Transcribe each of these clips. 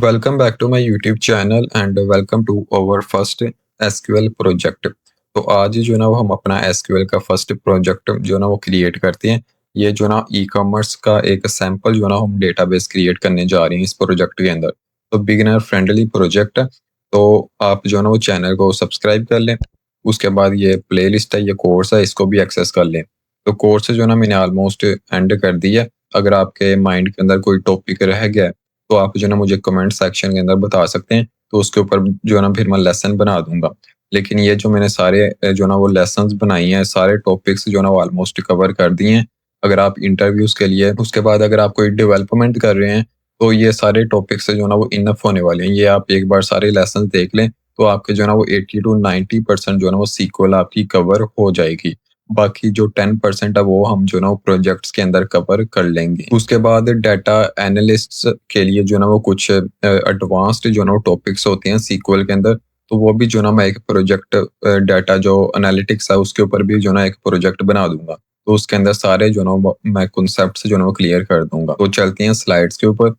Welcome back to my YouTube channel and welcome to our first SQL project. तो आज जो ना वो हम अपना एसक्यूएल का फर्स्ट प्रोजेक्ट जो ना वो क्रिएट करते हैं। ये जो ना ई कॉमर्स का एक सैंपल जो ना हम डेटाबेस क्रिएट करने जा रहे हैं इस प्रोजेक्ट के अंदर। तो बिगिनर फ्रेंडली प्रोजेक्ट है। तो आप जो ना वो चैनल को सब्सक्राइब कर लें। उसके बाद ये प्लेलिस्ट है, ये कोर्स है, इसको भी एक्सेस कर लें। तो कोर्स जो ना मैंने ऑलमोस्ट एंड कर दिया। अगर आपके माइंड के अंदर कोई टॉपिक रह गया है, तो आप जो है ना मुझे कमेंट सेक्शन के अंदर बता सकते हैं, तो उसके ऊपर जो है ना फिर मैं लेसन बना दूँगा। लेकिन ये जो मैंने सारे जो है ना वो लेसन्स बनाई हैं, सारे टॉपिक्स जो है ना वो ऑलमोस्ट कवर कर दिए हैं। अगर आप इंटरव्यूज़ के लिए उसके बाद अगर आप कोई डेवलपमेंट कर रहे हैं, तो ये सारे टॉपिक्स जो है ना वो इनफ होने वाले हैं। ये आप एक बार सारे लेसन्स देख लें, तो आपके जो है ना वो 80 टू 90% जो है ना वो सीक्वल आपकी कवर हो जाएगी। बाकी जो 10% है वो हम जो ना वो प्रोजेक्ट्स के अंदर कवर कर लेंगे। उसके बाद डाटा एनालिस्ट्स के लिए जो ना वो कुछ एडवांस्ड जो ना वो टॉपिक्स होते हैं सीक्वल के अंदर, तो वो भी जो ना मैं एक प्रोजेक्ट डाटा जो एनालिटिक्स है उसके ऊपर भी जो ना एक प्रोजेक्ट बना दूंगा। तो उसके अंदर सारे जो ना वो मैं कॉन्सेप्ट्स जो ना वो क्लियर कर दूंगा। तो चलते हैं स्लाइड्स के ऊपर।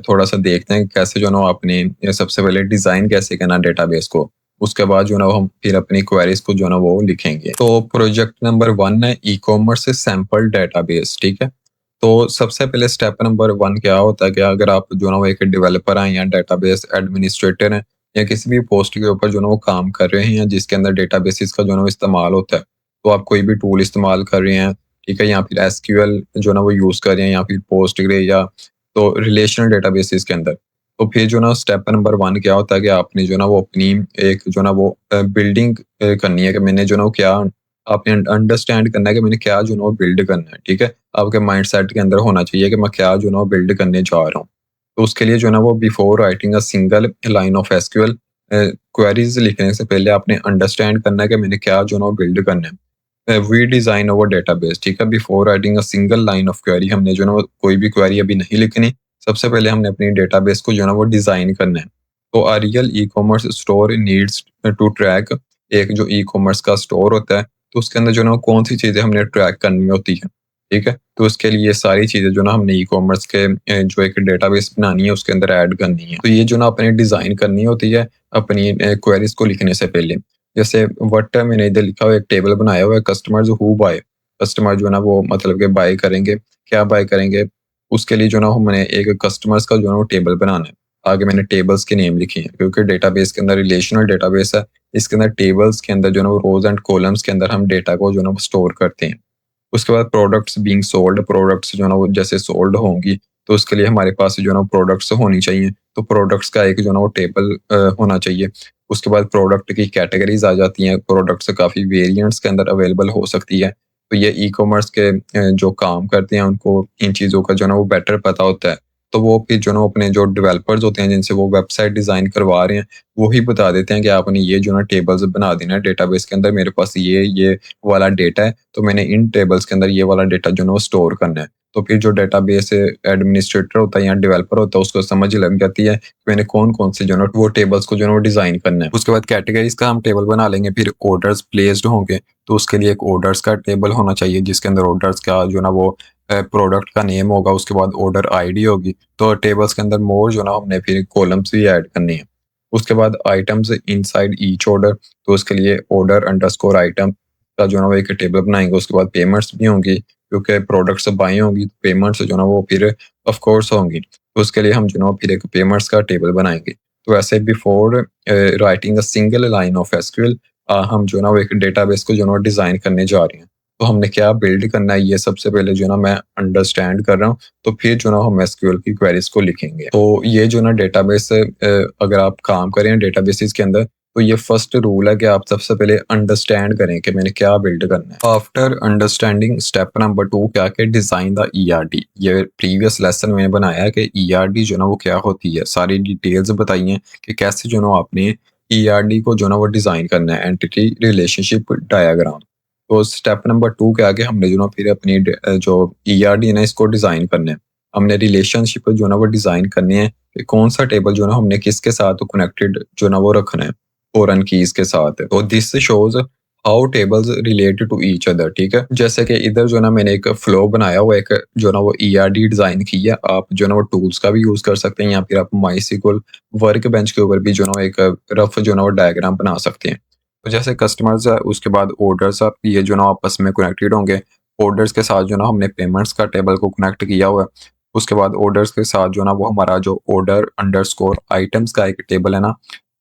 थोड़ा सा देखते हैं कैसे जो ना वो आपने सबसे पहले डिजाइन कैसे करना डेटाबेस को। उसके बाद जो ना वो हम फिर अपनी क्वेरीज को जो ना वो लिखेंगे। तो प्रोजेक्ट नंबर 1 है ई कॉमर्स सैंपल डेटाबेस। ठीक है। तो सबसे पहले स्टेप नंबर 1 क्या होता है कि अगर आप जो ना वो एक डेवलपर हैं या डेटाबेस एडमिनिस्ट्रेटर हैं या किसी भी पोस्ट के ऊपर जो ना वो काम कर रहे हैं, या जिसके अंदर डेटाबेसिस का जो ना वो इस्तेमाल होता है, तो आप कोई भी टूल इस्तेमाल कर रहे हैं, ठीक है, या फिर एसक्यूएल जो ना वो यूज़ कर रहे हैं, या फिर पोस्टग्रे, या तो रिलेशनल डेटाबेसिस के अंदर। तो फिर जो ना स्टेप नंबर 1 क्या होता है कि आपने जो ना वो अपनी एक जो ना वो बिल्डिंग करनी है कि मैंने जो ना वो क्या, आपने अंडरस्टैंड करना है कि मैंने क्या जो ना वो बिल्ड करना है। ठीक है। आपके माइंडसेट के अंदर होना चाहिए कि मैं क्या जो ना वो बिल्ड करने जा रहा हूँ। तो उसके लिए जो ना वो before writing a single line of SQL queries लिखने से पहले आपने अंडरस्टैंड करना है कि मैंने क्या जो ना वो बिल्ड करना है। We design our database. ठीक है। Before writing a single line of query, हमने जो ना वो कोई भी क्वेरी अभी नहीं लिखनी। सबसे पहले हमने अपनी डेटाबेस को जो ना वो डिजाइन करना है। तो a real e commerce store needs to track. एक जो ई कॉमर्स का स्टोर होता है, तो उसके अंदर जो ना कौन सी चीजें हमने ट्रैक करनी होती है। ठीक है। तो उसके लिए सारी चीजें जो ना हमने ई कॉमर्स के जो एक डेटाबेस बनानी है उसके अंदर ऐड करनी है। तो ये जो ना अपने डिजाइन करनी होती है अपनी क्वेरीज को लिखने से पहले। जैसे व्हाट मैंने इधर लिखा हुआ है, एक टेबल बनाया हुआ है, कस्टमर्स हु बाय। कस्टमर जो है ना वो मतलब कि बाय करेंगे, क्या बाय करेंगे। उसके लिए जो ना हमने एक कस्टमर्स का जो है वो टेबल बनाना है। आगे मैंने टेबल्स के नेम लिखे हैं क्योंकि डेटाबेस के अंदर रिलेशनल डेटाबेस है। इसके अंदर टेबल्स के अंदर जो है ना वो रोज एंड कॉलम्स के अंदर हम डेटा को जो है ना वो स्टोर करते हैं। उसके बाद प्रोडक्ट्स बीइंग सोल्ड, प्रोडक्ट्स जो है ना वो जैसे सोल्ड होंगी, तो उसके लिए हमारे पास जो है ना प्रोडक्ट्स होनी चाहिए। तो प्रोडक्ट्स का एक जो है ना वो टेबल होना चाहिए। उसके बाद प्रोडक्ट की कैटेगरीज आ जाती हैं। प्रोडक्ट्स काफ़ी वेरिएंट्स के अंदर अवेलेबल हो सकती है। तो ये ई कॉमर्स के जो काम करते हैं उनको इन चीज़ों का जो है ना वो बेटर पता होता है। तो वो फिर जो है ना अपने जो डेवलपर्स होते हैं जिनसे वो वेबसाइट डिज़ाइन करवा रहे हैं, वो ही बता देते हैं कि आपने ये जो है ना टेबल्स बना देना है डेटाबेस के अंदर। मेरे पास ये वाला डेटा है, तो मैंने इन टेबल्स के अंदर ये वाला डेटा जो है ना वो स्टोर करना है। तो फिर जो डेटाबेस एडमिनिस्ट्रेटर होता है या डेवलपर होता है उसको समझ लग जाती है कि मैंने कौन-कौन से जो है ना वो टेबल्स को जो है ना वो डिज़ाइन करना है। उसके बाद कैटेगरीज़ का हम टेबल बना लेंगे, फिर ऑर्डर्स प्लेस्ड होंगे, तो उसके लिए एक ऑर्डर्स का टेबल होना चाहिए जिसके अंदर ऑर्डर्स का जो है ना वो प्रोडक्ट का नेम होगा, उसके बाद ऑर्डर आईडी होगी। तो टेबल्स के अंदर मोर जो है ना हमने फिर कॉलम्स भी ऐड करनी है। उसके बाद आइटम्स इनसाइड ईच ऑर्डर, तो उसके लिए ऑर्डर अंडरस्कोर आइटम का जो है ना वो एक टेबल बनाएँगे। उसके बाद पेमेंट्स भी होंगी क्योंकि प्रोडक्ट्स बाय होंगी, तो पेमेंट्स जो है ना वो फिर ऑफ कोर्स होंगी। तो उसके लिए हम जो है ना फिर एक पेमेंट्स का टेबल बनाएँगे। तो ऐसे before writing a single line of SQL हम जो है ना वो एक डेटाबेस को जो है ना डिज़ाइन करने जा रहे हैं। तो हमने क्या बिल्ड करना है ये सबसे पहले जो है ना मैं अंडरस्टैंड कर रहा हूँ। तो फिर जो है ना हम एसक्यूएल की क्वेरीज़ को लिखेंगे। तो ये जो है ना डेटाबेस अगर आप काम कर रहे हैं डेटाबेसेस के अंदर, तो ये फर्स्ट रूल है कि आप सबसे पहले अंडरस्टैंड करें कि मैंने क्या बिल्ड करना है। आफ्टर अंडरस्टैंडिंग स्टेप नंबर 2 क्या कि डिजाइन द ईआरडी। ये प्रीवियस लेसन में बनाया है कि ईआरडी जो ना वो क्या होती है, सारी डिटेल्स बताई हैं कि कैसे जो ना आपने ईआरडी को जो ना वो डिजाइन करना है, एंटिटी रिलेशनशिप डायग्राम। तो स्टेप नंबर 2 क्या कि हमने जो ना फिर अपनी जो ईआरडी है ना इसको डिजाइन करना है। हमने रिलेशनशिप जो ना वो डिजाइन करनी है कि कौन सा टेबल जो ना हमने किसके साथ कनेक्टेड जो ना वो रखना है, फॉरेन कीज के साथ। तो this shows how tables relate to each other, ठीक है। जैसे कि इधर जो ना मैंने एक फ्लो बनाया हुआ, एक जो ना वो ईआरडी डिजाइन की है। आप जो ना वो टूल्स का भी यूज कर सकते हैं, या फिर आप माईसीक्वल वर्क बेंच के ऊपर भी जो ना एक रफ जो ना वो डायग्राम बना सकते हैं। तो जैसे कस्टमर्स है, उसके बाद ऑर्डर्स है, ये जो ना आपस में कनेक्टेड होंगे। ऑर्डर्स के साथ जो ना हमने पेमेंट्स का टेबल को कनेक्ट किया हुआ है। उसके बाद ऑर्डर्स के साथ जो ना वो हमारा जो ऑर्डर अंडरस्कोर आइटम्स का एक टेबल है ना,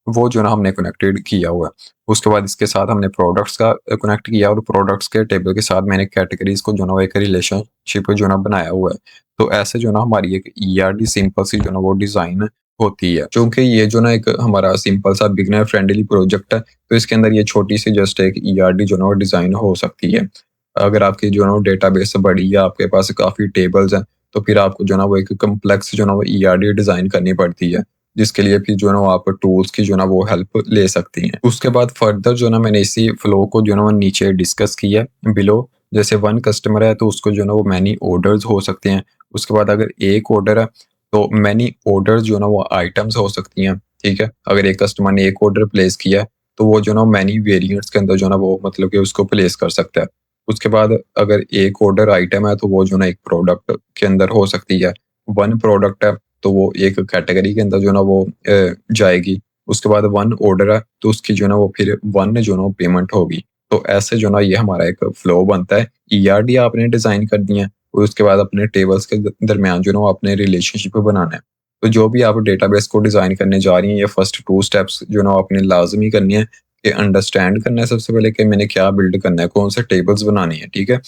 वो जो ना हमने कनेक्टेड किया हुआ है। उसके बाद इसके साथ हमने प्रोडक्ट्स का कनेक्ट किया, और प्रोडक्ट्स के टेबल के साथ मैंने कैटेगरीज को जो ना वो एक रिलेशनशिप जो ना बनाया हुआ है। तो ऐसे जो ना हमारी एक ईआरडी सिंपल सी जो ना वो डिजाइन होती है। क्योंकि ये जो ना एक हमारा सिंपल सा बिगिनर फ्रेंडली प्रोजेक्ट है, तो इसके अंदर ये छोटी सी जस्ट एक ईआरडी जो ना वो डिजाइन हो सकती है। अगर आपकी जो ना वो डेटाबेस बड़ी है, आपके पास काफी टेबल्स हैं, तो फिर आपको जो ना वो एक कम्प्लेक्स जो ना वो ईआरडी डिजाइन करनी पड़ती है, जिसके लिए फिर जो है ना वो आप टूल्स की जो ना वो हेल्प ले सकती हैं। उसके बाद फर्दर जो ना मैंने इसी फ्लो को जो ना वो नीचे डिस्कस किया है बिलो। जैसे वन कस्टमर है, तो उसको जो ना वो मैनी ऑर्डर्स हो सकते हैं। उसके बाद अगर एक ऑर्डर है, तो मैनी ऑर्डर्स जो ना वो आइटम्स हो सकती हैं, ठीक है। अगर एक कस्टमर ने एक ऑर्डर प्लेस किया है, तो वो जो ना मैनी वेरिएंट्स के अंदर जो ना वो मतलब कि उसको प्लेस कर सकता है। उसके बाद अगर एक ऑर्डर आइटम है, तो वो जो ना एक प्रोडक्ट के अंदर हो सकती है। वन प्रोडक्ट है, तो वो एक कैटेगरी के अंदर जो ना वो जाएगी। उसके बाद वन ऑर्डर है, तो उसकी जो ना वो फिर वन जो ना वो पेमेंट होगी। तो ऐसे जो ना ये हमारा एक फ्लो बनता है। ईआरडी आपने डिजाइन करनी है, और उसके बाद अपने टेबल्स के दरमियान जो ना वो अपने रिलेशनशिप बनाना है। तो जो भी आप डेटाबेस को डिजाइन करने जा रही हैं, ये फर्स्ट टू स्टेप्स जो ना आपने लाजमी करनी है, कि अंडरस्टैंड करना है सबसे पहले कि मैंने क्या बिल्ड करना है, कौन से टेबल्स बनाने हैं, ठीक है।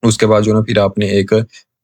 उसके बाद जो है ना फिर आपने एक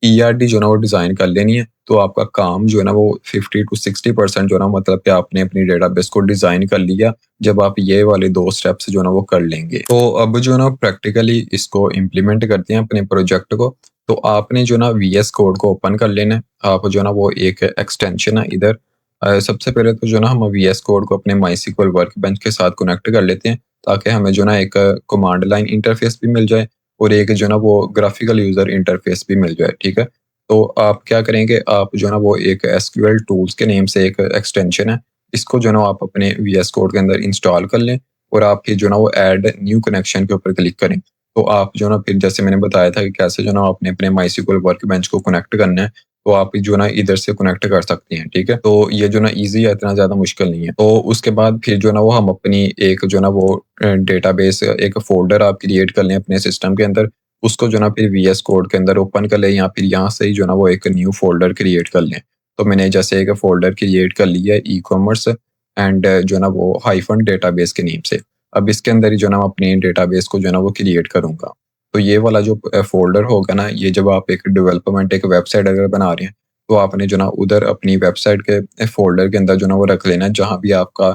ईआरडी जो है ना वो डिज़ाइन कर लेनी है। तो आपका काम जो है ना वो 50 टू 60% जो है ना मतलब कि आपने अपनी डेटाबेस को डिज़ाइन कर लिया, जब आप ये वाले 2 स्टेप्स जो है ना वो कर लेंगे। तो अब जो है ना प्रैक्टिकली इसको इम्प्लीमेंट करते हैं अपने प्रोजेक्ट को। तो आपने जो है ना वीएस कोड को ओपन कर लेना है। आप जो है ना वो एक एक्सटेंशन है इधर। सबसे पहले तो जो है ना हम वीएस कोड को अपने माइस्क्ल वर्कबेंच के साथ कनेक्ट कर लेते हैं, ताकि हमें जो है ना एक कमांड लाइन इंटरफेस भी मिल जाए, और एक जो है ना वो ग्राफिकल यूज़र इंटरफेस भी मिल जाए, ठीक है। तो आप क्या करेंगे, आप जो है ना वो एक एसक्यूएल टूल्स के नेम से एक एक्सटेंशन है, इसको जो है ना आप अपने वीएस कोड के अंदर इंस्टॉल कर लें, और आप फिर जो है ना वो ऐड न्यू कनेक्शन के ऊपर क्लिक करें। तो आप जो है ना फिर जैसे मैंने बताया था कि कैसे जो है ना आपने अपने माइस्क्ल वर्कबेंच को कनेक्ट करना है, तो आप जो है ना इधर से कनेक्ट कर सकते हैं, ठीक है। तो ये जो है ना ईज़ी है, इतना ज़्यादा मुश्किल नहीं है। तो उसके बाद फिर जो है ना वो हम अपनी एक जो है ना वो डेटाबेस एक फ़ोल्डर आप क्रिएट कर लें अपने सिस्टम के अंदर। उसको जो है ना फिर वीएस कोड के अंदर ओपन कर लें, या फिर यहाँ से ही जो है ना वो एक न्यू फ़ोल्डर क्रिएट कर लें। तो मैंने जैसे एक फ़ोल्डर क्रिएट कर लिया है ई-कॉमर्स एंड जो है ना वो हाइफ़न डेटाबेस के नेम से। अब इसके अंदर ही जो है ना अपनी डेटाबेस को जो है ना वो क्रिएट करूँगा। तो ये वाला जो फ़ोल्डर होगा ना, ये जब आप एक डेवलपमेंट एक वेबसाइट अगर बना रहे हैं, तो आपने जो ना उधर अपनी वेबसाइट के फ़ोल्डर के अंदर जो ना वो रख लेना है, जहाँ भी आपका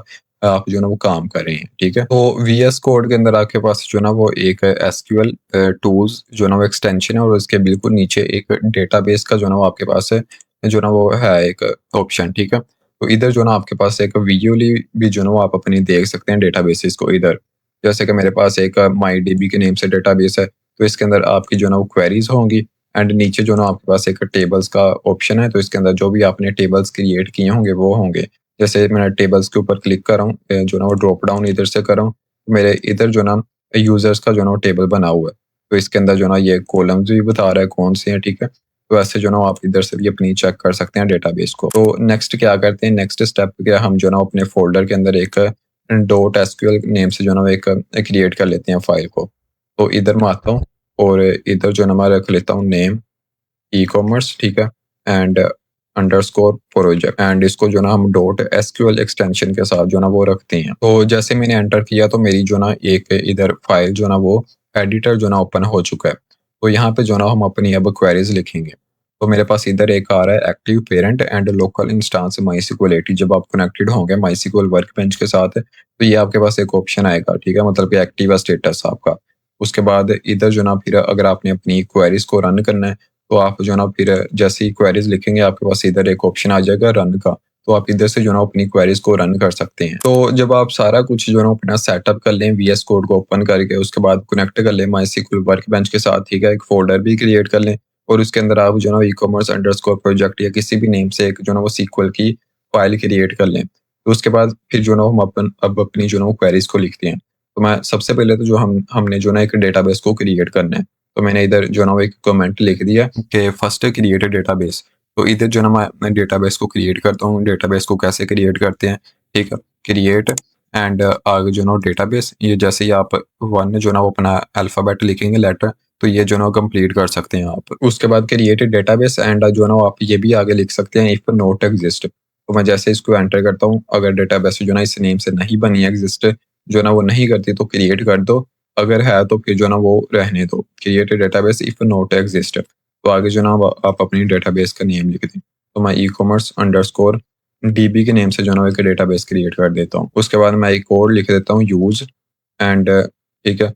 आप जो है ना वो काम कर रहे हैं, ठीक है। तो वीएस कोड के अंदर आपके पास जो ना वो एक एसक्यूएल टूल्स जो ना वो एक्सटेंशन है, और उसके बिल्कुल नीचे एक डेटाबेस का जो ना वो आपके पास है, जो ना वो है एक ऑप्शन, ठीक है। तो इधर जो ना आपके पास एक विजुअली भी जो ना वो आप अपनी देख सकते हैं डेटाबेसेस को इधर। जैसे कि मेरे पास एक माईडीबी के नेम से डेटाबेस है, तो इसके अंदर आपकी जो ना वो क्वेरीज होंगी, एंड नीचे जो ना आपके पास एक टेबल्स का ऑप्शन है, तो इसके अंदर जो भी आपने टेबल्स क्रिएट किए होंगे वो होंगे। जैसे मैं टेबल्स के ऊपर क्लिक कर रहा हूँ, जो ना वो ड्रॉप डाउन इधर से कर रहा हूँ, मेरे इधर जो ना यूजर्स का जो ना वो टेबल बना हुआ है। तो इसके अंदर जो ना ये कॉलम्स भी बता रहा है कौन से हैं, ठीक है। तो ऐसे जो ना आप इधर से भी अपनी चेक कर सकते हैं डेटाबेस को। तो नेक्स्ट क्या करते हैं, नेक्स्ट स्टेप क्या, हम जो ना अपने फोल्डर के अंदर एक डॉट एसक्यूएल नेम से जो ना वो एक क्रिएट कर लेते हैं फाइल को। तो इधर मैं आता हूँ, और इधर जो ना मैं रख लेता हूँ नेम ई-कॉमर्स, ठीक है, एंड अंडरस्कोर प्रोजेक्ट, एंड इसको जो ना हम डॉट एसक्यूएल एक्सटेंशन के साथ जो ना वो रखते हैं। तो जैसे मैंने एंटर किया, तो मेरी जो ना एक इधर फाइल जो ना वो एडिटर जो ना ओपन हो चुका है। तो यहाँ पे जो ना हम अपनी अब क्वेरीज लिखेंगे। तो मेरे पास इधर एक आ रहा है active parent and local instance MySQL 80। जब आप कनेक्टेड होंगे माईस्क्ल वर्कबेंच के साथ, तो ये आपके पास एक ऑप्शन आएगा, ठीक है, मतलब कि एक्टिव है स्टेटस आपका। उसके बाद इधर जो ना फिर अगर आपने अपनी क्वेरीज को रन करना है, तो आप जो ना फिर जैसे ही क्वेरीज लिखेंगे, आपके पास इधर एक ऑप्शन आ जाएगा रन का। तो आप इधर से जो ना अपनी क्वेरीज को रन कर सकते हैं। तो जब आप सारा कुछ जो ना अपना सेटअप कर लें वीएस कोड को ओपन करके, उसके बाद कनेक्ट कर लें माईस्क्ल वर्कबेंच के साथ, ठीक है, एक फोल्डर भी क्रिएट कर लें, और उसके अंदर आप जो ना ई-कॉमर्स अंडरस्कोर प्रोजेक्ट या किसी भी नेम से एक जो ना वो सीक्वल की फाइल क्रिएट कर लें। तो उसके बाद फिर जो ना हम अपन अब अपनी जो ना वो क्वेरीज को लिखते हैं। तो मैं सबसे पहले तो जो हमने जो ना एक डेटाबेस को क्रिएट करना है, तो मैंने इधर जो ना वो एक कमेंट लिख दिया कि फर्स्ट क्रिएट अ डेटाबेस। तो इधर जो ना मैं डेटाबेस को क्रिएट करता हूँ। डेटाबेस को कैसे क्रिएट करते हैं, ठीक है? क्रिएट एंड आगे जो ना डेटाबेस, ये जैसे ही आप 1 जो ना वो अपना अल्फ़ाबेट लिखेंगे लेटर, तो ये जो ना कंप्लीट कर सकते हैं आप। उसके बाद क्रिएट डेटाबेस एंड जो ना आप ये भी आगे लिख सकते हैं इफ नॉट एग्जिस्ट। तो मैं जैसे इसको एंटर करता हूँ, अगर डेटाबेस जो ना इस नेम से नहीं बनी है, एग्जिस्ट जो ना वो नहीं करती, तो क्रिएट कर दो। अगर है तो फिर जो ना वो रहने दो। Create database if not exist. तो आगे जो ना आप अपनी डेटाबेस का नेम लिख दें। तो मैं ई-कॉमर्स अंडरस्कोर डीबी के नेम से जो ना वो एक डेटाबेस क्रिएट कर देता हूँ। उसके बाद मैं एक और लिख देता हूँ यूज़ एंड ठीक है?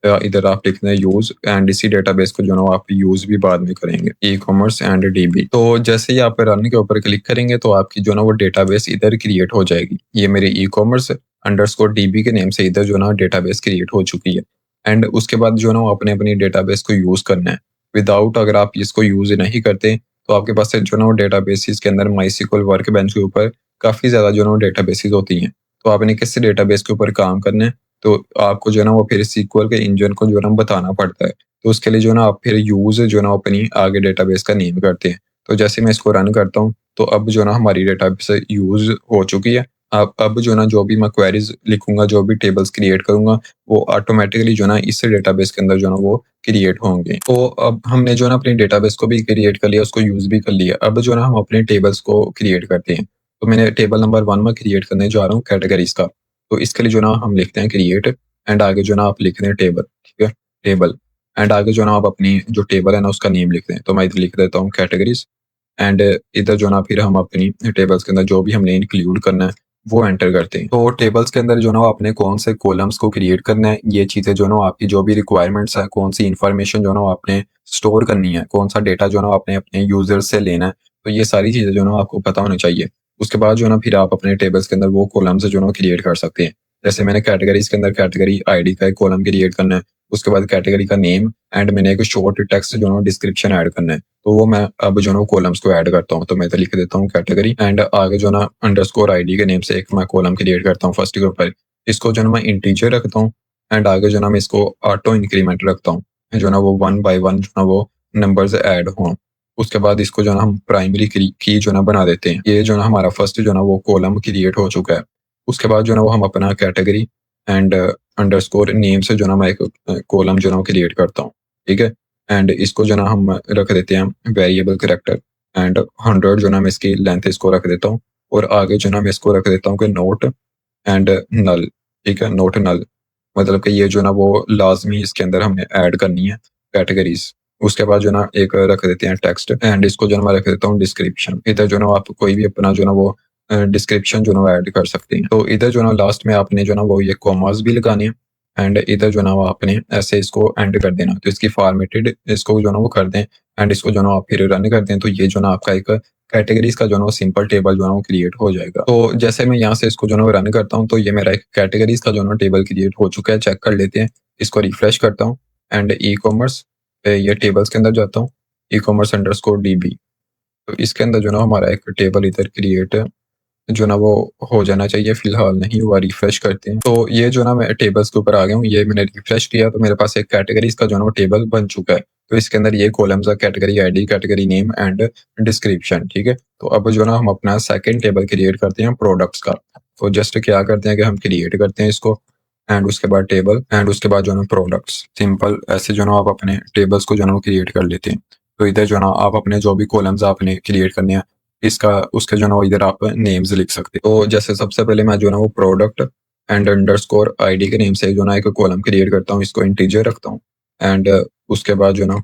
इधर आप लिख दें यूज़ एंड इसी डेटाबेस को जो ना वो आप यूज़ भी बाद में करेंगे, ई-कॉमर्स एंड डीबी। तो जैसे ही आप रन के ऊपर क्लिक करेंगे तो आपकी जो ना वो डेटाबेस इधर क्रिएट हो जाएगी। ये मेरे ई-कॉमर्स अंडरस्कोर डीबी के नेम से इधर जो ना डेटाबेस क्रिएट हो चुकी है। एंड उसके बाद जो ना वो आपने अपनी डेटाबेस को यूज़ करना है। विदाउट अगर आप इसको यूज़ नहीं करते, तो आपके पास जो ना वो डेटाबेसेस के अंदर माईएसक्यूएल वर्कबेंच के ऊपर काफ़ी ज़्यादा जो ना वो डेटाबेसेस होती हैं। तो आपने किस डेटाबेस के ऊपर काम करना है, तो आपको जो है ना वो फिर सीक्वल के इंजन को जो है ना बताना पड़ता है। तो उसके लिए जो है ना आप फिर यूज़ जो है ना अपनी आगे डेटाबेस का नेम करते हैं। तो जैसे मैं इसको रन करता हूँ, तो अब जो है ना हमारी डेटाबेस यूज़ हो चुकी है। अब जो है ना जो भी मैं क्वेरीज़ लिखूँगा, जो भी टेबल्स क्रिएट करूँगा, वो ऑटोमैटिकली जो है ना इस डेटाबेस के अंदर जो है ना वो क्रिएट होंगे। तो अब हमने जो है ना अपनी डेटाबेस को भी क्रिएट कर लिया, उसको यूज़ भी कर लिया। अब जो है ना हम अपने टेबल्स को क्रिएट करते हैं। तो मैंने टेबल नंबर 1 में क्रिएट करने जा रहा हूँ कैटेगरीज़ का। तो इसके लिए जो ना हम लिखते हैं क्रिएट एंड आगे जो ना आप लिख रहे हैं टेबल, ठीक है? टेबल एंड आगे जो ना आप अपनी जो टेबल है ना उसका नेम लिख रहे हैं। तो मैं इधर लिख देता हूँ कैटेगरीज़ एंड इधर जो ना फिर हम अपनी टेबल्स के अंदर जो भी हमने इंक्लूड करना है, वो एंटर करते हैं। तो टेबल्स के अंदर जो ना आपने कौन से कॉलम्स को क्रिएट करना है, ये चीज़ें जो ना आपकी जो भी रिक्वायरमेंट्स है, कौन सी इन्फॉर्मेशन जो ना आपने स्टोर करनी है, कौन सा डेटा जो ना आपने अपने यूज़र्स से लेना है, तो ये सारी चीज़ें जो ना आपको पता होनी चाहिए। उसके बाद जो ना फिर आप अपने टेबल्स के अंदर वो कॉलम्स जो ना क्रिएट कर सकते हैं। जैसे मैंने कैटेगरीज़ के अंदर कैटेगरी आईडी का एक कॉलम क्रिएट करना है, उसके बाद कैटेगरी का नेम एंड मैंने एक शॉर्ट टेक्स्ट जो ना डिस्क्रिप्शन ऐड करना है। तो वो मैं अब जो ना कॉलम्स को ऐड करता हूँ। तो मैं इधर लिख देता हूँ कैटेगरी एंड आगे जो ना अंडरस्कोर आईडी के नेम से एक मैं कॉलम क्रिएट करता हूँ फर्स्ट के ऊपर। इसको जो ना मैं इंटीजर रखता हूँ एंड आगे जो ना मैं इसको ऑटो इंक्रीमेंट रखता हूँ। जो ना वो 1 बाय 1 जो ना वो नंबर्स ऐड हों। उसके बाद इसको जो ना हम प्राइमरी की जो ना बना देते हैं। ये जो ना हमारा फर्स्ट जो ना वो कॉलम क्रिएट हो चुका है। उसके बाद जो ना वो हम अपना कैटेगरी एंड अंडरस्कोर नेम से जो ना मैं एक कॉलम जो ना वो क्रिएट करता हूँ। ठीक है? एंड इसको जो ना हम रख देते हैं वेरिएबल कैरेक्टर एंड 100 जो ना मैं इसकी लेंथ इसको रख देता हूँ और आगे जो ना मैं इसको रख देता हूँ कि नोट एंड नल। ठीक है? नोट नल मतलब कि ये जो ना वो लाज़मी इसके अंदर हमने ऐड करनी है कैटेगरीज़। उसके बाद जो ना एक रख देते हैं टेक्स्ट एंड इसको जो ना मैं रख देता हूँ डिस्क्रिप्शन। इधर जो ना आप कोई भी अपना जो ना वो डिस्क्रिप्शन जो ना वो ऐड कर सकते हैं। तो इधर जो ना लास्ट में आपने जो ना वो ये कॉमास भी लगाने हैं एंड इधर जो ना वो आपने ऐसे इसको एंड कर देना। तो इसकी फॉर्मेटेड इसको जो ना वो कर दें एंड इसको जो ना आप फिर रन कर दें, तो ये जो ना आपका एक कैटेगरीज़ का जो ना वो सिंपल टेबल जो है ना वो क्रिएट हो जाएगा। तो जैसे मैं यहाँ से इसको जो ना वो रन करता हूँ, तो ये मेरा एक कैटेगरीज़ का जो ना टेबल क्रिएट हो चुका है। चेक कर लेते हैं। इसको रिफ्रेश करता हूँ एंड ई-कॉमर्स ये टेबल्स के अंदर जाता हूँ, ई-कॉमर्स अंडरस्कोर डीबी। तो इसके अंदर जो ना हमारा एक टेबल इधर क्रिएट जो ना वो हो जाना चाहिए, फिलहाल नहीं हुआ, रिफ्रेश करते हैं। तो ये जो ना मैं टेबल्स के ऊपर आ गया हूँ, ये मैंने रिफ्रेश किया तो मेरे पास एक कैटेगरीज़ का जो ना वो टेबल बन चुका है। तो इसके अंदर ये कॉलम्स है category ID, category name and description, ठीक है? तो अब जो ना हम अपना सेकंड टेबल क्रिएट करते हैं प्रोडक्ट्स का। तो जस्ट क्या करते हैं कि हम क्रिएट करते हैं इसको एंड उसके बाद टेबल एंड उसके बाद जो ना प्रोडक्ट्स, सिंपल ऐसे जो ना आप अपने टेबल्स को जो ना वो क्रिएट कर लेते हैं। तो इधर जो ना आप अपने जो भी कॉलम्स आपने क्रिएट करने हैं, इसका उसके जो ना वो इधर आप नेम्स लिख सकते हैं। तो जैसे सबसे पहले मैं जो ना वो प्रोडक्ट एंड अंडरस्कोर आईडी के नेम से जो ना एक कॉलम क्रिएट करता हूँ, इसको इंटीजर रखता हूँ एंड उसके बाद जो ना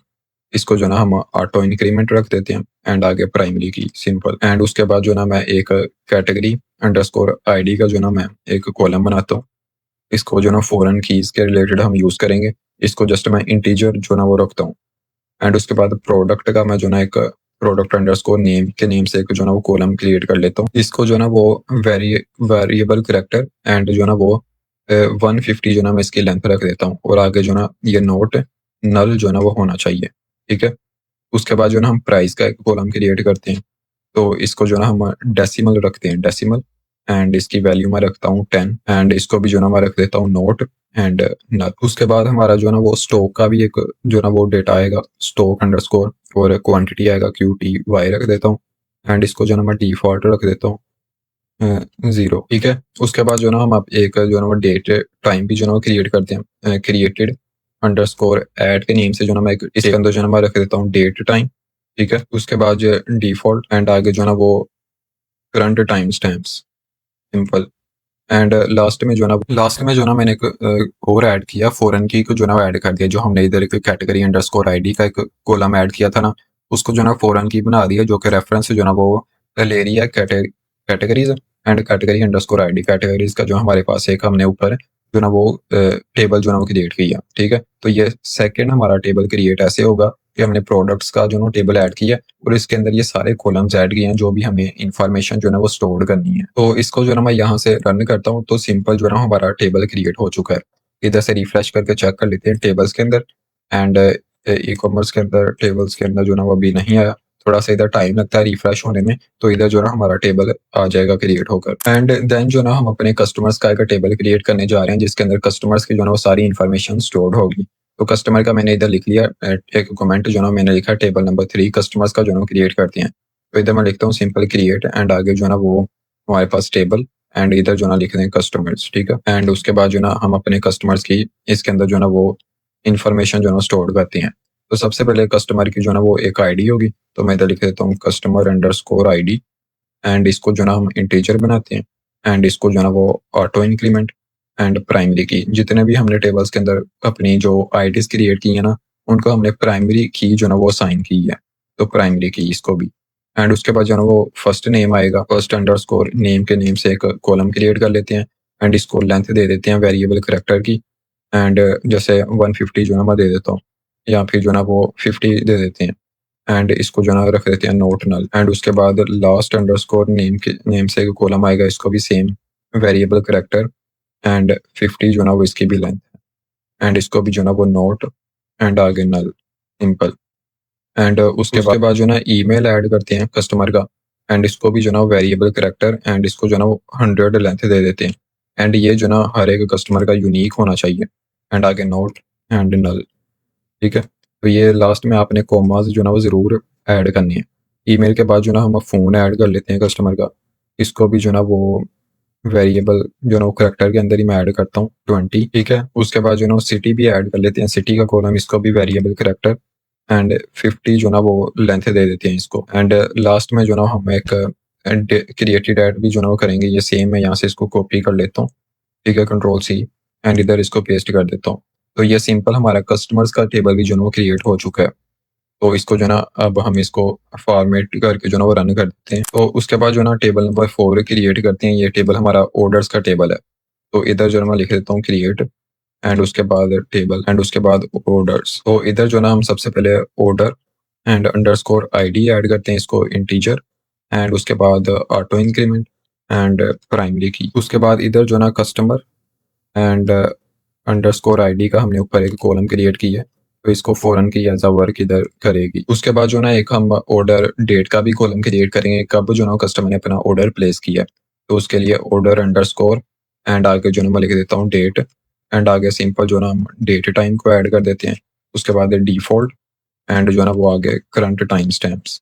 इसको जो ना हम ऑटो इंक्रीमेंट रख देते हैं एंड आगे प्राइमरी की सिंपल एंड उसके बाद जो ना मैं एक कैटेगरी अंडरस्कोर आईडी का जो ना मैं एक कॉलम बनाता हूँ। इसको जो ना फॉरेन कीज के रिलेटेड हम यूज करेंगे। इसको जस्ट मैं इंटीजर जो ना वो रखता हूँ एंड उसके बाद प्रोडक्ट का मैं जो ना एक प्रोडक्ट अंडरस्कोर नेम के नेम से एक जो ना वो कॉलम क्रिएट कर लेता हूँ। इसको जो ना वो वेरिएबल कैरेक्टर एंड जो ना वो 150 जो ना मैं इसकी लेंथ रख देता हूँ और आगे जो ना ये नोट नल जो ना वो होना चाहिए, ठीक है? उसके बाद जो ना हम प्राइस का एक कॉलम क्रिएट करते हैं। तो इसको जो ना हम डेसिमल रखते हैं, डेसिमल एंड इसकी वैल्यू मैं रखता हूँ 10 एंड इसको भी जो ना मैं रख देता हूँ नोट एंड नल। उसके बाद हमारा जो है ना वो स्टॉक का भी एक जो है ना वो डेटा आएगा, स्टॉक अंडरस्कोर, और क्वांटिटी आएगा QTY रख देता हूँ, एंड इसको जो है ना मैं डिफॉल्ट रख देता हूँ 0, ठीक है। उसके बाद जो है ना हम अब एक जो है ना वो डेट टाइम भी जो है ना वो क्रिएट करते हैं, क्रिएटेड अंडरस्कोर ऐड के नेम से जो है ना मैं इसके अंदर जो है ना मैं रख देता हूँ डेट टाइम, ठीक है। उसके बाद जो है डिफॉल्ट, एंड आगे जो है ना वो current time stamps, simple. And last में जो है ना मैंने एक और ऐड किया, फॉरेन की को जो है ना ऐड कर दिया, जो हमने इधर एक कैटेगरी अंडरस्कोर आईडी का एक कॉलम ऐड किया था ना, उसको जो है ना फॉरेन की बना दिया, जो कि रेफरेंस जो है ना वो ले रही है categories and category underscore ID. Categories का जो हमारे पास एक हमने ऊपर जो है ना वो टेबल जो है ना वो क्रिएट किया, ठीक है। तो ये सेकंड हमारा टेबल क्रिएट ऐसे होगा कि हमने प्रोडक्ट्स का जो है ना टेबल ऐड किया, और इसके अंदर ये सारे कॉलम्स ऐड किए हैं जो भी हमें इंफॉर्मेशन जो है ना वो स्टोर करनी है। तो इसको जो है ना मैं यहाँ से रन करता हूँ, तो सिंपल जो है ना हमारा टेबल क्रिएट हो चुका है। इधर से रिफ्रेश करके चेक कर लेते हैं टेबल्स के अंदर, एंड ई कॉमर्स के अंदर टेबल्स के अंदर जो है ना वो अभी नहीं आया, थोड़ा सा इधर टाइम लगता है रिफ्रेश होने में, तो इधर जो है ना हमारा टेबल आ जाएगा क्रिएट होकर। एंड देन जो है ना हम अपने कस्टमर्स का एक टेबल क्रिएट करने जा रहे हैं, जिसके अंदर कस्टमर्स की जो है ना वो सारी इन्फॉर्मेशन स्टोर्ड होगी। तो कस्टमर का मैंने इधर लिख लिया, एक कमेंट जो है ना मैंने लिखा टेबल नंबर 3 कस्टमर्स का जो है ना क्रिएट करते हैं। तो इधर मैं लिखता हूँ सिंपल क्रिएट, एंड आगे जो है ना वो हमारे पास टेबल, एंड इधर जो है ना लिख दें कस्टमर्स, ठीक है। एंड उसके बाद जो है ना हम अपने कस्टमर्स की इसके अंदर जो है ना वो इन्फॉर्मेशन जो है ना स्टोर करते हैं। तो सबसे पहले कस्टमर की जो है ना वो एक आईडी होगी, तो मैं इधर लिख देता हूँ कस्टमर अंडरस्कोर आईडी, एंड इसको जो है ना हम इंटीजर बनाते हैं, एंड इसको जो है ना वो ऑटो इंक्रीमेंट, एंड प्राइमरी की जितने भी हमने टेबल्स के अंदर अपनी जो आईडीज क्रिएट की है ना, उनको हमने प्राइमरी की जो है ना वो साइन की है, तो प्राइमरी की इसको भी। एंड उसके बाद जो है ना वो फर्स्ट नेम आएगा, फर्स्ट अंडरस्कोर नेम के नेम से एक कॉलम क्रिएट कर लेते हैं, एंड इसको लेंथ दे देते हैं वेरिएबल करेक्टर की, एंड जैसे 150 जो है ना मैं दे देता हूँ, या फिर जो है ना वो 50 दे देते हैं, एंड इसको जो है ना रख देते हैं नोट नल। एंड उसके बाद लास्ट अंडरस्कोर नेम से एक कॉलम आएगा, इसको भी सेम वेरिएबल करेक्टर, एंड 50 जो है ना वो इसकी भी लेंथ है, एंड इसको भी जो है ना वो नोट, एंड आगे नल, सिंपल। एंड उसके बाद जो है ना ईमेल ऐड करते हैं कस्टमर का, एंड इसको भी जो है ना वेरिएबल करेक्टर, एंड इसको जो है ना वो 100 लेंथ दे देते हैं, एंड ये जो है ना हर एक कस्टमर का यूनिक होना चाहिए, एंड आगे नोट एंड नल, ठीक है। तो ये लास्ट में आपने कॉमास जो ना वो ज़रूर ऐड करनी है। ईमेल के बाद जो ना हम फ़ोन ऐड कर लेते हैं कस्टमर का, इसको भी जो ना वो वेरिएबल जो ना वो करैक्टर के अंदर ही मैं ऐड करता हूँ 20, ठीक है। उसके बाद जो ना वो सिटी भी ऐड कर लेते हैं, सिटी का कॉलम, इसको भी वेरिएबल करैक्टर, एंड 50 जो ना वो लेंथ दे देते हैं इसको। एंड लास्ट में जो ना हम एक क्रिएटेड ऐड भी जो ना वो करेंगे, ये सेम है, यहाँ से इसको कॉपी कर लेता हूँ, ठीक है, कंट्रोल सी, एंड इधर इसको पेस्ट कर देता हूँ। तो ये सिंपल हमारा कस्टमर्स का टेबल भी जो है ना वो क्रिएट हो चुका है। तो इसको जो है ना अब हम इसको फॉर्मेट करके जो है ना वो रन कर देते हैं। तो उसके बाद जो है ना टेबल नंबर 4 क्रिएट करते हैं, ये टेबल हमारा ऑर्डर्स का टेबल है। तो इधर जो है ना मैं लिख देता हूँ क्रिएट, एंड उसके बाद टेबल, एंड उसके बाद ऑर्डर्स। तो इधर जो है ना हम सबसे पहले order and underscore ID add करते हैं, इसको इंटीजर, एंड उसके बाद ऑटो इंक्रीमेंट एंड प्राइमरी की। उसके बाद इधर जो है ना कस्टमर एंड अंडरस्कोर आईडी का हमने ऊपर एक कॉलम क्रिएट की है, तो इसको फॉरन की एज अ वर्क इधर करेगी। उसके बाद जो ना एक हम ऑर्डर डेट का भी कॉलम क्रिएट करेंगे, कब जो ना कस्टमर ने अपना ऑर्डर प्लेस किया है। तो उसके लिए ऑर्डर अंडरस्कोर, एंड आगे जो ना मैं लिख देता हूँ डेट, एंड आगे सिंपल जो ना हम डेट टाइम को ऐड कर देते हैं। उसके बाद डिफॉल्ट, एंड जो है ना वो आगे करंट टाइम स्टैम्प्स,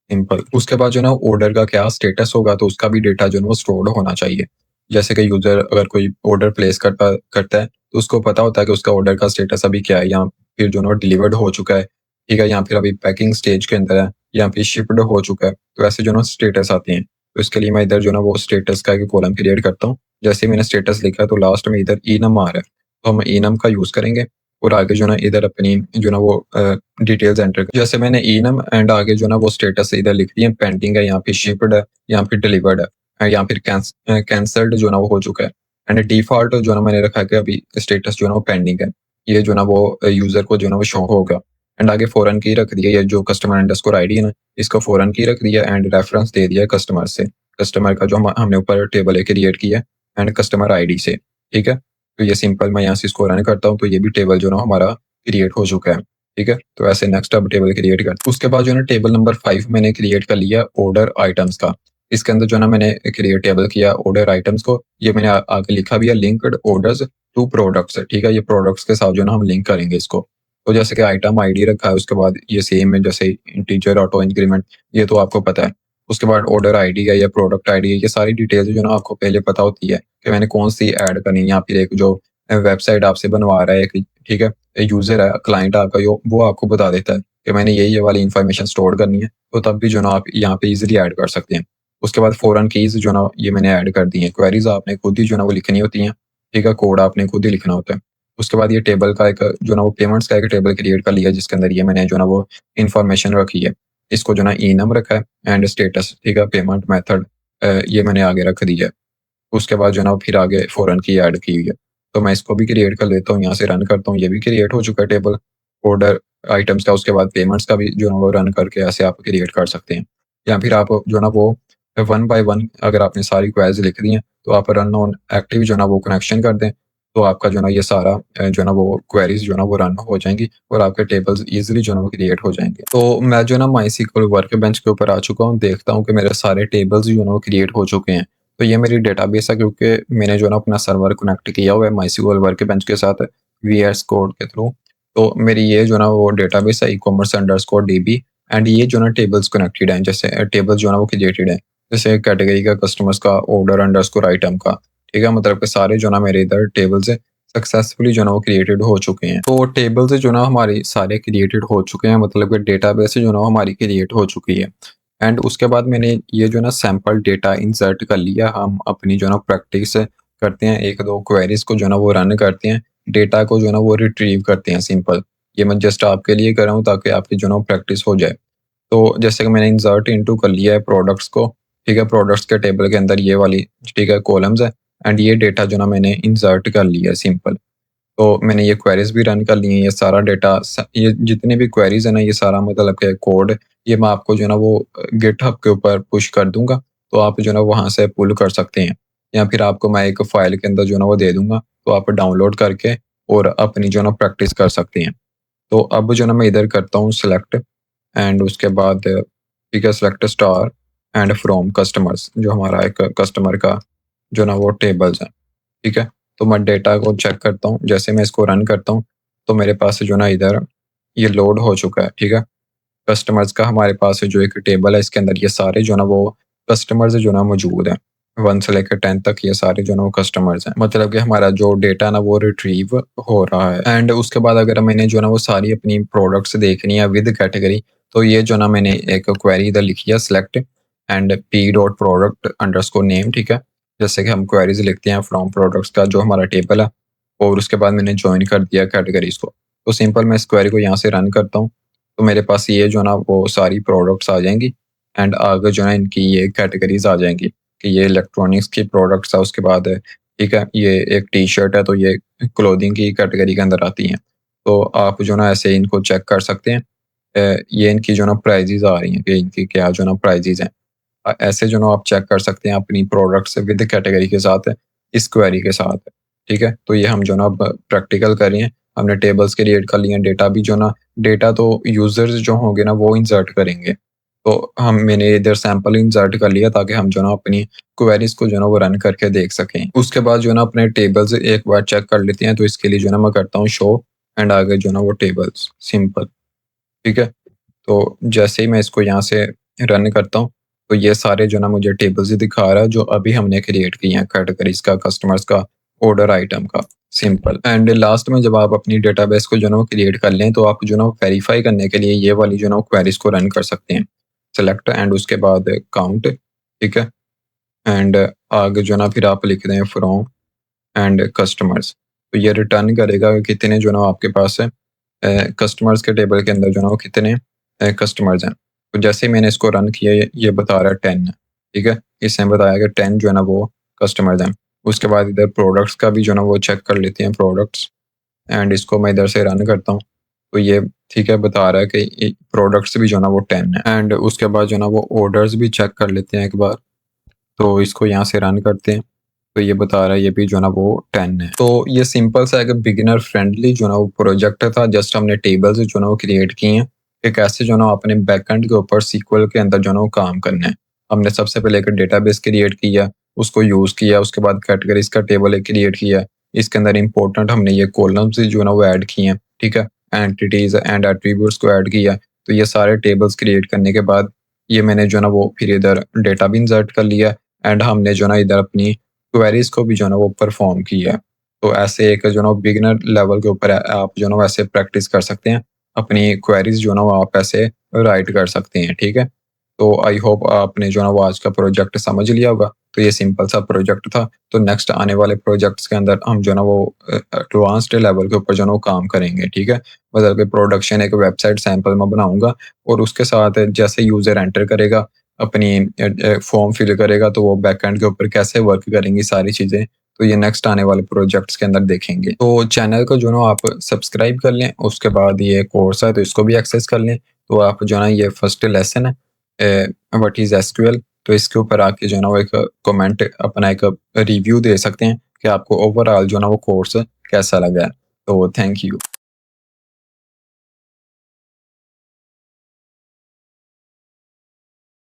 सिंपल। उसके बाद जो ना ऑर्डर का क्या स्टेटस होगा, तो उसका भी डेटा जो है वो स्टोर्ड होना चाहिए। जैसे कि यूजर अगर कोई ऑर्डर प्लेस करता करता है, तो उसको पता होता है कि उसका ऑर्डर का स्टेटस अभी क्या है, या फिर जो ना डिलीवर्ड हो चुका है, ठीक है, या फिर अभी पैकिंग स्टेज के अंदर है, या फिर शिप्ड हो चुका है। तो ऐसे जो ना स्टेटस आते हैं, तो इसके लिए मैं इधर जो ना वो स्टेटस का एक कॉलम क्रिएट करता हूँ। जैसे ही मैंने स्टेटस लिखा, तो लास्ट में इधर ई नम आ रहा है, तो हम ई नम का यूज करेंगे, और आगे जो ना इधर अपनी जो ना वो डिटेल्स एंटर कर, जैसे मैंने इनम एंड आगे जो ना वो स्टेटस इधर लिख दिए, पेंडिंग है, यहाँ पे शिप्ड है, यहाँ पे डिलीवर्ड है, यहाँ फिर कैंसल्ड जो ना वो हो चुका है। एंड डिफॉल्ट जो ना मैंने रखा है कि अभी स्टेटस जो ना वो पेंडिंग है, ये जो ना वो यूजर को जो ना वो शो होगा। एंड आगे फॉरन की रख दिया, ये जो कस्टमर अंडरस्कोर आईडी है ना, इसको फॉरन की रख दिया, एंड रेफरेंस दे दिया कस्टमर से, कस्टमर का जो हमने ऊपर टेबल क्रिएट किया है, एंड कस्टमर आईडी से, ठीक है। तो ये सिंपल मैं यहाँ से इसको रन करता हूँ, तो ये भी टेबल जो ना हमारा क्रिएट हो चुका है, ठीक है। तो ऐसे नेक्स्ट अब टेबल क्रिएट कर, उसके बाद जो है ना टेबल नंबर 5 मैंने क्रिएट कर लिया ऑर्डर आइटम्स का। इसके अंदर जो है ना मैंने क्रिएट टेबल किया ऑर्डर आइटम्स को, ये मैंने आगे लिखा भी है लिंक्ड ऑर्डर्स टू प्रोडक्ट्स है, ठीक है? ये प्रोडक्ट्स के साथ जो है ना हम लिंक करेंगे इसको। तो जैसे कि आइटम आईडी रखा है, उसके बाद ये सेम है जैसे इंटीजर ऑटो इंक्रीमेंट, ये तो आपको पता है। उसके बाद ऑर्डर आईडी है या प्रोडक्ट आईडी है, ये सारी डिटेल्स जो है ना आपको पहले पता होती है कि मैंने कौन-सी ऐड करनी है, या फिर एक जो वेबसाइट आपसे बनवा रहा है एक, ठीक है? यूज़र है, क्लाइंट आपका यो वो आपको बता देता है कि मैंने ये वाली इन्फॉर्मेशन स्टोर करनी है, तो तब भी जो है ना आप यहाँ पे ईज़िली ऐड कर सकते हैं। उसके बाद फॉरेन कीज़ जो है ना ये मैंने ऐड कर दी हैं, क्वेरीज़ आपने खुद ही जो है ना वो लिखनी होती हैं, ठीक है? कोड आपने खुद ही लिखना होता है। उसके बाद ये टेबल का एक जो है ना वो पेमेंट्स का एक टेबल क्रिएट कर लिया, जिसके अंदर ये मैंने जो है ना वो इन्फॉर्मेशन रखी है। इसको जो है ना ई-नम रखा है एंड स्टेटस, ठीक है? पेमेंट मेथड ये मैंने आगे रख दी है। उसके बाद जो है ना फिर आगे फॉरेन की ऐड की हुई है। तो मैं इसको भी क्रिएट कर लेता हूँ, यहाँ से रन करता हूँ, ये भी क्रिएट हो चुका है टेबल, ऑर्डर आइटम्स का। उसके बाद पेमेंट्स का भी जो है ना वो रन करके ऐसे आप क्रिएट कर सकते हैं। या फिर आप जो है ना वो वन बाय वन अगर आपने सारी क्वेरीज़ लिख दी हैं, तो आप रन ऑन एक्टिव जो है ना वो कनेक्शन कर दें, तो आपका जो है ना ये सारा जो है ना वो क्वेरीज़ जो है ना वो रन हो जाएँगी और आपके टेबल्स ईज़िली जो है ना वो क्रिएट हो जाएँगे। तो मैं जो है ना मायसीक्वल वर्कबेंच के ऊपर आ चुका हूँ, देखता हूँ कि मेरे सारे टेबल्स जो है ना वो क्रिएट हो चुके हैं। तो ये मेरी डेटाबेस है, क्योंकि मैंने जो है ना अपना सर्वर कनेक्ट किया हुआ है मायसीक्वल वर्कबेंच के साथ वीएस कोड के थ्रू। तो मेरी ये जो है ना वो डेटाबेस है ई-कॉमर्स अंडरस्कोर डीबी, एंड ये जो है ना टेबल्स कनेक्टेड हैं, जैसे टेबल्स जो है ना वो क्रिएटेड हैं। जैसे कैटेगरी का, कस्टमर्स का, ऑर्डर अंडरस्कोर आइटम का, ठीक है? मतलब कि सारे जो है ना मेरे इधर टेबल्स है सक्सेसफुली जो है ना वो क्रिएटेड हो चुके हैं। तो टेबल्स जो है ना हमारी सारे क्रिएटेड हो चुके हैं, मतलब कि डेटाबेस जो है ना हमारी क्रिएट हो चुकी है। एंड उसके बाद मैंने ये जो है ना सैंपल डेटा इंसर्ट कर लिया। हम अपनी जो है ना प्रैक्टिस करते हैं, 1-2 क्वेरीज़ को जो है ना वो रन करते हैं, डेटा को जो है ना वो रिट्रीव करते हैं, सिंपल। ये मैं जस्ट आपके लिए कर रहा हूँ ताकि आपकी जो है ना प्रैक्टिस हो जाए। तो जैसे कि मैंने इंसर्ट इनटू कर लिया है प्रोडक्ट्स को, ठीक है? प्रोडक्ट्स के टेबल के अंदर ये वाली, ठीक है, कॉलम्स है, एंड ये डेटा जो है ना मैंने इंसर्ट कर लिया है, सिंपल। तो मैंने ये क्वेरीज़ भी रन कर ली हैं, ये सारा डेटा ये जितनी भी क्वेरीज़ है ना, ये सारा मतलब के कोड, ये मैं आपको जो है ना वो गिटहब के ऊपर पुश कर दूँगा, तो आप जो है ना वहाँ से पुल कर सकते हैं। या फिर आपको मैं एक फ़ाइल के अंदर जो है ना वो दे दूँगा, तो आप डाउनलोड करके और अपनी जो है ना प्रैक्टिस कर सकते हैं। तो अब जो है ना मैं इधर करता हूँ सिलेक्ट, एंड उसके बाद ठीक है, select star and from customers, जो हमारा एक कस्टमर का जो है ना वो टेबल्स है, ठीक है? तो मैं डेटा को चेक करता हूँ, जैसे मैं इसको रन करता हूँ, तो मेरे पास जो है ना इधर ये लोड हो चुका है, ठीक है? कस्टमर्स का हमारे पास जो एक टेबल है, इसके अंदर ये सारे जो है ना वो कस्टमर्स जो है ना मौजूद हैं। 1 से लेकर 10 तक ये सारे जो है ना वो कस्टमर्स हैं। मतलब कि हमारा जो डेटा है ना वो रिट्रीव हो रहा है। एंड उसके बाद अगर मैंने जो है ना वो सारी अपनी प्रोडक्ट्स देखनी है विद कैटेगरी, तो ये जो है ना मैंने एक क्वेरी इधर लिखी है, select and P dot product underscore name, ठीक है? जैसे कि हम क्वेरीज़ लिखते हैं फ्रॉम प्रोडक्ट्स का जो हमारा टेबल है, और उसके बाद मैंने जॉइन कर दिया कैटेगरीज़ को। तो सिंपल मैं इस क्वेरी को यहाँ से रन करता हूँ, तो मेरे पास ये जो है ना वो सारी प्रोडक्ट्स आ जाएँगी, एंड आगे जो है इनकी ये कैटेगरीज़ आ जाएँगी कि ये इलेक्ट्रॉनिक्स की प्रोडक्ट्स है, उसके बाद ठीक है, ये एक टी-शर्ट है, तो ये क्लोथिंग की कैटेगरी के अंदर आती हैं। तो आप जो है ना ऐसे इनको चेक कर सकते हैं। ये इनकी जो है ना प्राइसेज़ आ रही हैं कि इनकी क्या जो है ना प्राइसेज़ हैं। ऐसे जो ना आप चेक कर सकते हैं अपनी प्रोडक्ट्स विद कैटेगरी के साथ, इस क्वेरी के साथ, ठीक है? तो ये हम जो ना अब प्रैक्टिकल कर रहे हैं, हमने टेबल्स क्रिएट कर लिए हैं, डेटा भी जो ना डेटा तो यूज़र्स जो होंगे ना वो इंसर्ट करेंगे। तो मैंने इधर सैंपल इंसर्ट कर लिया ताकि हम जो ना अपनी क्वेरीज़ को जो ना वो रन करके देख सकें। उसके बाद जो ना अपने टेबल्स एक बार चेक कर लेते हैं, तो इसके लिए जो ना मैं करता हूँ शो, एंड आगे जो ना वो टेबल्स, सिंपल, ठीक है? तो जैसे ही मैं इसको यहाँ से रन करता हूँ, तो ये सारे जो ना मुझे टेबल्स ही दिखा रहा है जो अभी हमने क्रिएट किए हैं, कैटेगरीज़ का, कस्टमर्स का, ऑर्डर आइटम का, सिंपल। एंड लास्ट में जब आप अपनी डेटाबेस को जो ना क्रिएट कर लें, तो आप जो ना वेरीफाई करने के लिए ये वाली जो ना क्वेरीज़ को रन कर सकते हैं। सेलेक्ट एंड उसके बाद काउंट, ठीक है? एंड आगे जो ना फिर आप लिख दें फ्रॉम एंड कस्टमर्स, तो ये रिटर्न करेगा कि कितने जो ना आपके पास है कस्टमर्स के टेबल के अंदर जो ना वो कितने कस्टमर्स हैं। तो जैसे ही मैंने इसको रन किया, ये बता रहा है 10 है, ठीक है? इसने बताया कि 10 जो है ना वो कस्टमर्स हैं। उसके बाद इधर प्रोडक्ट्स का भी जो ना वो चेक कर लेते हैं, प्रोडक्ट्स, एंड इसको मैं इधर से रन करता हूँ। तो ये ठीक है, बता रहा है कि प्रोडक्ट्स भी जो ना वो 10 है, एंड उसके बाद जो ना वो ऑर्डर्स भी चेक कर लेते हैं एक बार। तो इसको यहाँ से रन करते हैं, तो ये बता रहा है ये भी जो है ना वो 10 है। तो ये सिंपल सा एक बिगिनर फ्रेंडली जो ना वो प्रोजेक्ट था, जस्ट हमने टेबल्स जो ना वो क्रिएट किए हैं कि कैसे जो ना अपने बैकएंड के ऊपर सीक्वल के अंदर जो ना वो काम करना है। हमने सबसे पहले एक डेटाबेस क्रिएट किया, उसको यूज़ किया, उसके बाद कैटेगरीज का टेबल एक क्रिएट किया, इसके अंदर इंपॉर्टेंट हमने ये कॉलम्स जो है ना वो ऐड किए हैं, ठीक है, एंटिटीज एंड एट्रीब्यूट्स को ऐड किया है। तो ये सारे टेबल्स क्रिएट करने के बाद ये मैंने जो है ना वो फिर इधर डेटा भी इंसर्ट कर लिया एंड हमने जो है ना इधर अपनी क्वेरीज को भी जो है ना वो परफॉर्म किया है। तो ऐसे एक जो है ना बिगिनर लेवल के ऊपर आप जो है ना वैसे प्रैक्टिस कर सकते हैं, अपनी क्वेरीज जो है ना वो आप ऐसे राइट कर सकते हैं, ठीक है। तो आई होप आपने जो है ना वो आज का प्रोजेक्ट समझ लिया होगा। तो ये सिंपल सा प्रोजेक्ट था। तो नेक्स्ट आने वाले प्रोजेक्ट्स के अंदर हम जो है ना वो एडवांस्ड लेवल के ऊपर जो है ना वो काम करेंगे, ठीक है। मतलब कि प्रोडक्शन एक वेबसाइट सैंपल में बनाऊँगा और उसके साथ जैसे यूज़र एंटर करेगा, अपनी फॉर्म फिल करेगा, तो वो बैकएंड के ऊपर कैसे वर्क करेंगी सारी चीज़ें, तो ये नेक्स्ट आने वाले प्रोजेक्ट्स के अंदर देखेंगे। तो चैनल को जो है ना आप सब्सक्राइब कर लें, उसके बाद ये कोर्स है तो इसको भी एक्सेस कर लें। तो आप जो है ना ये फर्स्ट लेसन है व्हाट इज़ एसक्यूएल, तो इसके ऊपर आके जो है ना वो एक कमेंट अपना एक रिव्यू दे सकते हैं कि आपको ओवरऑल जो है ना वो कोर्स कैसा लगा है। तो थैंक यू।